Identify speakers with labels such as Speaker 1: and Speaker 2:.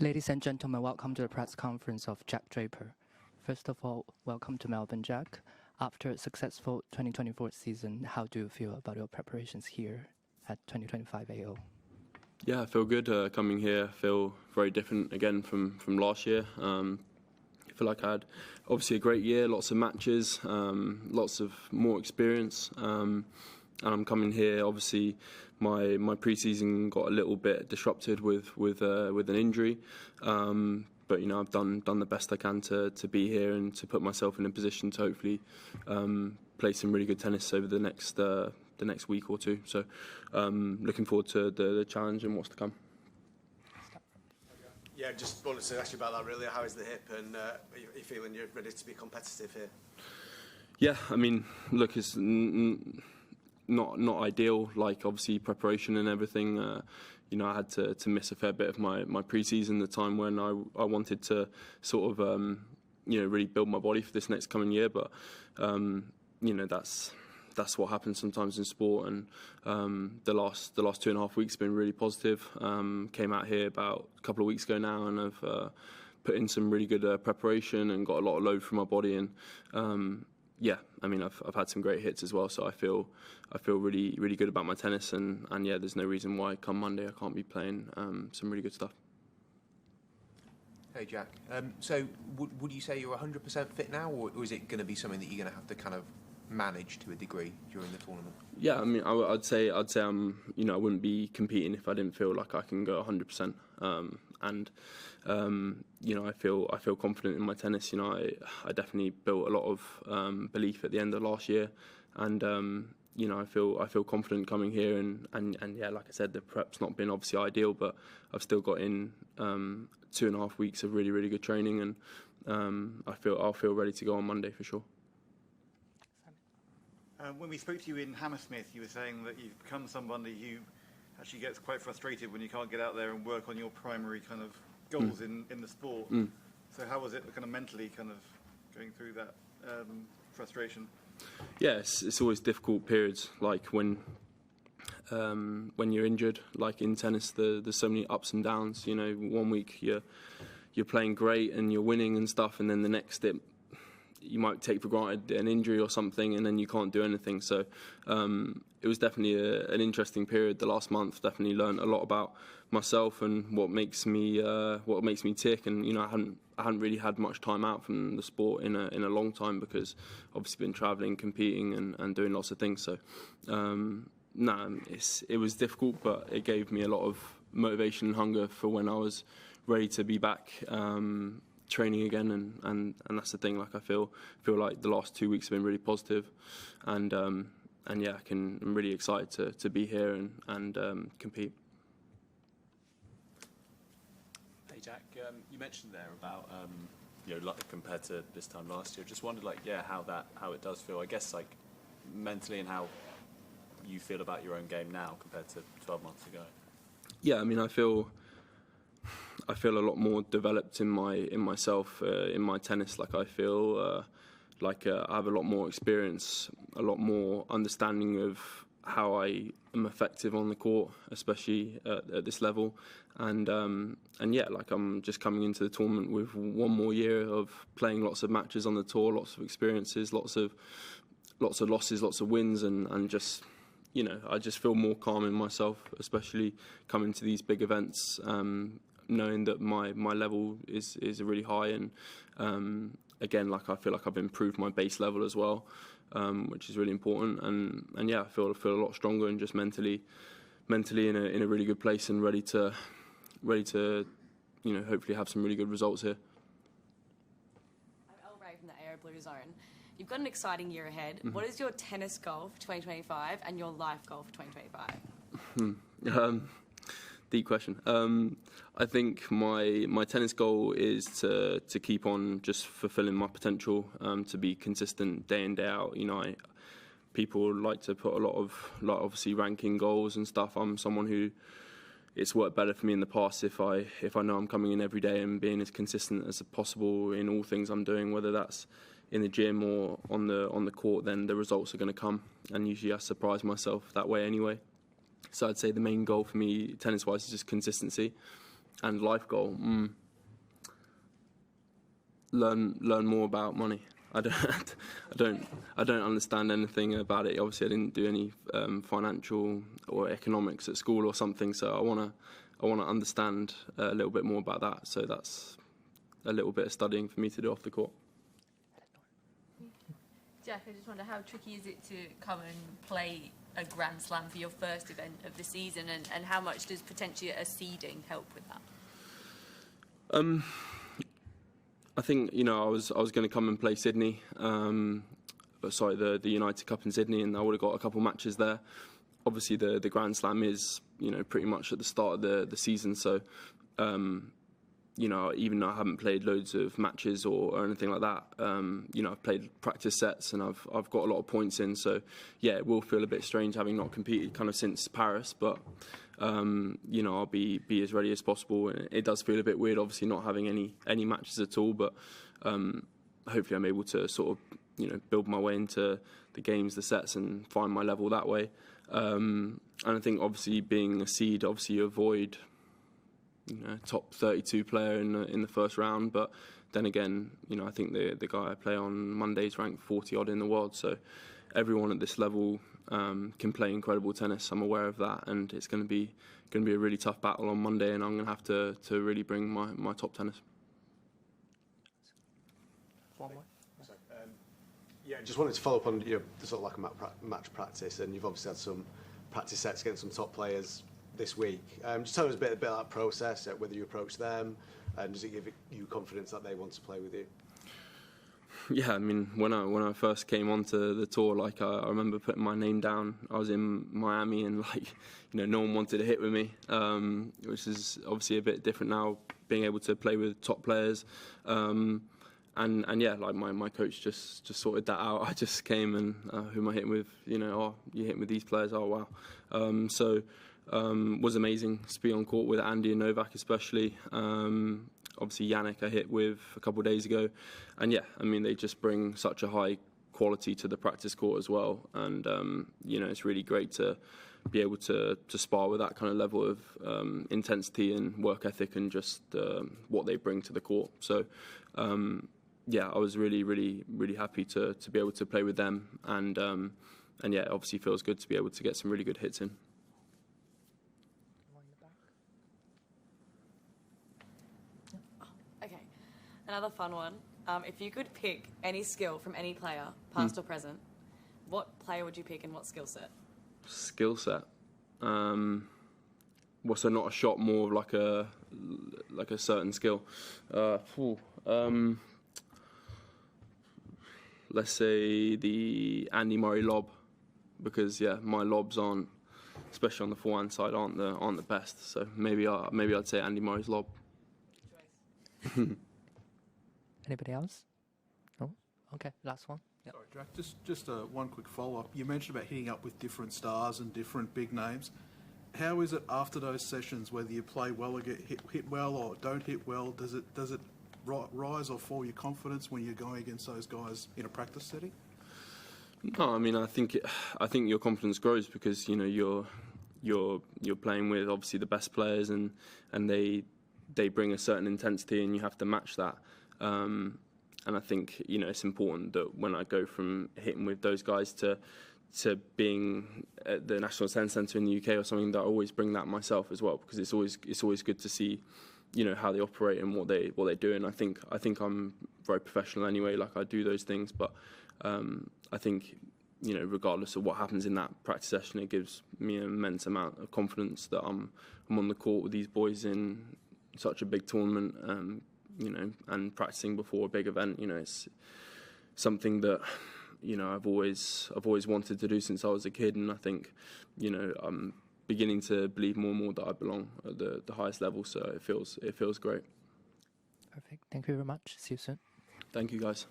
Speaker 1: Ladies and gentlemen, welcome to the press conference of Jack Draper. First of all, welcome to Melbourne, Jack. After a successful 2024 season, how do you feel about your preparations here at 2025 AO?
Speaker 2: Yeah, I feel good coming here. I feel very different again from last year. I feel like I had obviously a great year, lots of matches, lots of more experience. And I'm coming here. Obviously, my pre-season got a little bit disrupted with an injury, but I've done the best I can to be here and to put myself in a position to hopefully play some really good tennis over the next week or two. So, looking forward to the challenge and what's to come.
Speaker 3: Yeah, just wanted to ask you about that really. How is the hip, and are you feeling you're ready to be competitive here?
Speaker 2: Yeah, I mean, look, it's not ideal. Like obviously preparation and everything. I had to miss a fair bit of my pre-season, the time when I wanted to sort of really build my body for this next coming year. But that's what happens sometimes in sport. And the last 2.5 weeks have been really positive. Came out here about a couple of weeks ago now, and I've put in some really good preparation and got a lot of load from my body. And yeah, I mean, I've had some great hits as well, so I feel really really good about my tennis, and yeah, there's no reason why come Monday I can't be playing some really good stuff.
Speaker 4: Hey Jack, so would you say you're 100% fit now, or is it going to be something that you're going to have to kind of manage to a degree during the tournament?
Speaker 2: Yeah, I mean, I'd say I'm, I wouldn't be competing if I didn't feel like I can go 100%. And I feel confident in my tennis. I definitely built a lot of belief at the end of last year, and I feel confident coming here. And yeah, like I said, the prep's not been obviously ideal, but I've still got in 2.5 weeks of really really good training, and I'll feel ready to go on Monday for sure.
Speaker 5: When we spoke to you in Hammersmith, you were saying that you've become somebody who actually gets quite frustrated when you can't get out there and work on your primary kind of goals in the sport. So how was it kind of mentally kind of going through that frustration?
Speaker 2: Yeah, it's always difficult periods, like when you're injured, like in tennis, there's so many ups and downs. 1 week you're playing great and you're winning and stuff, and then the next you might take for granted an injury or something, and then you can't do anything. So it was definitely an interesting period. The last month definitely learned a lot about myself and what makes me tick. And I hadn't really had much time out from the sport in a long time, because obviously been travelling, competing, and doing lots of things. So it was difficult, but it gave me a lot of motivation and hunger for when I was ready to be back training again, and that's the thing. Like I feel like the last 2 weeks have been really positive, and yeah, I'm really excited to be here and compete.
Speaker 6: Hey Jack, you mentioned there about compared to this time last year. Just wondered how it does feel. I guess like mentally, and how you feel about your own game now compared to 12 months ago.
Speaker 2: Yeah, I mean, I feel a lot more developed in myself, in my tennis. Like I feel like I have a lot more experience, a lot more understanding of how I am effective on the court, especially at this level. And yeah, like I'm just coming into the tournament with 1 more year of playing lots of matches on the tour, lots of experiences, lots of losses, lots of wins, and just I just feel more calm in myself, especially coming to these big events. Knowing that my level is really high, and again, like I feel like I've improved my base level as well, which is really important. And yeah, I feel a lot stronger, and just mentally in a really good place, and ready to hopefully have some really good results here.
Speaker 7: I'm El Ray from the AO Blue Zone. You've got an exciting year ahead. Mm-hmm. What is your tennis goal for 2025 and your life goal for 2025?
Speaker 2: Deep question. I think my tennis goal is to keep on just fulfilling my potential, to be consistent day in, day out. People like to put a lot of obviously ranking goals and stuff. I'm someone who, it's worked better for me in the past if I know I'm coming in every day and being as consistent as possible in all things I'm doing, whether that's in the gym or on the court. Then the results are going to come, and usually I surprise myself that way anyway. So I'd say the main goal for me, tennis-wise, is just consistency. and life goal. Learn more about money. I don't understand anything about it. Obviously, I didn't do any financial or economics at school or something. So I wanna understand a little bit more about that. So that's a little bit of studying for me to do off the court.
Speaker 8: Jack, I just wonder, how tricky is it to come and play a Grand Slam for your first event of the season, and how much does potentially a seeding help with that?
Speaker 2: I think, I was going to come and play Sydney, the United Cup in Sydney, and I would have got a couple matches there. Obviously, the Grand Slam is pretty much at the start of the season, so even though I haven't played loads of matches or anything like that, I've played practice sets and I've got a lot of points in. So yeah, it will feel a bit strange having not competed kind of since Paris, but I'll be as ready as possible. And it does feel a bit weird, obviously not having any matches at all, but hopefully I'm able to sort of build my way into the games, the sets, and find my level that way. And I think obviously being a seed, obviously you avoid top 32 player in the first round, but then again, I think the guy I play on Monday is ranked 40 odd in the world, so everyone at this level can play incredible tennis. I'm aware of that, and it's going to be a really tough battle on Monday, and I'm going to have to really bring my top tennis.
Speaker 1: One more.
Speaker 3: Just wanted to follow up on the sort of like a match practice, and you've obviously had some practice sets against some top players this week. Just tell us a bit about that process, whether you approach them, and does it give you confidence that they want to play with you?
Speaker 2: Yeah, I mean, when I first came onto the tour, I remember putting my name down. I was in Miami, and no one wanted to hit with me, which is obviously a bit different now, being able to play with top players. And yeah, my coach just sorted that out. I just came and who am I hitting with? You hitting with these players? Oh wow. So was amazing to be on court with Andy and Novak especially. Obviously Jannik I hit with a couple of days ago, and yeah, I mean they just bring such a high quality to the practice court as well, and it's really great to be able to spar with that kind of level of intensity and work ethic, and just what they bring to the court. So yeah, I was really, really, really happy to be able to play with them, and yeah, it obviously feels good to be able to get some really good hits in.
Speaker 7: Okay, another fun one. If you could pick any skill from any player, past or present, what player would you pick and what skill set?
Speaker 2: Skill set. So not a shot, more of like a certain skill. Let's say the Andy Murray lob, because yeah, my lobs aren't, especially on the forehand side, aren't the best. So maybe I'd say Andy Murray's lob.
Speaker 1: Anybody else? No? Okay, last one. Yep.
Speaker 9: Sorry, Jack, just one quick follow-up. You mentioned about hitting up with different stars and different big names. How is it after those sessions, whether you play well or get hit well or don't hit well, does it rise or fall your confidence when you're going against those guys in a practice setting?
Speaker 2: No, I mean I think your confidence grows because you're playing with obviously the best players, and they bring a certain intensity and you have to match that. And I think it's important that when I go from hitting with those guys to being at the National Tennis Centre in the UK or something, that I always bring that myself as well, because it's always good to see how they operate and what they do. And I think I'm very professional anyway. Like I do those things, but I think regardless of what happens in that practice session, it gives me an immense amount of confidence that I'm on the court with these boys in such a big tournament. And practicing before a big event, it's something that I've always wanted to do since I was a kid, and I think I'm beginning to believe more and more that I belong at the highest level. So it feels great.
Speaker 1: Perfect. Thank you very much. See you soon.
Speaker 2: Thank you, guys.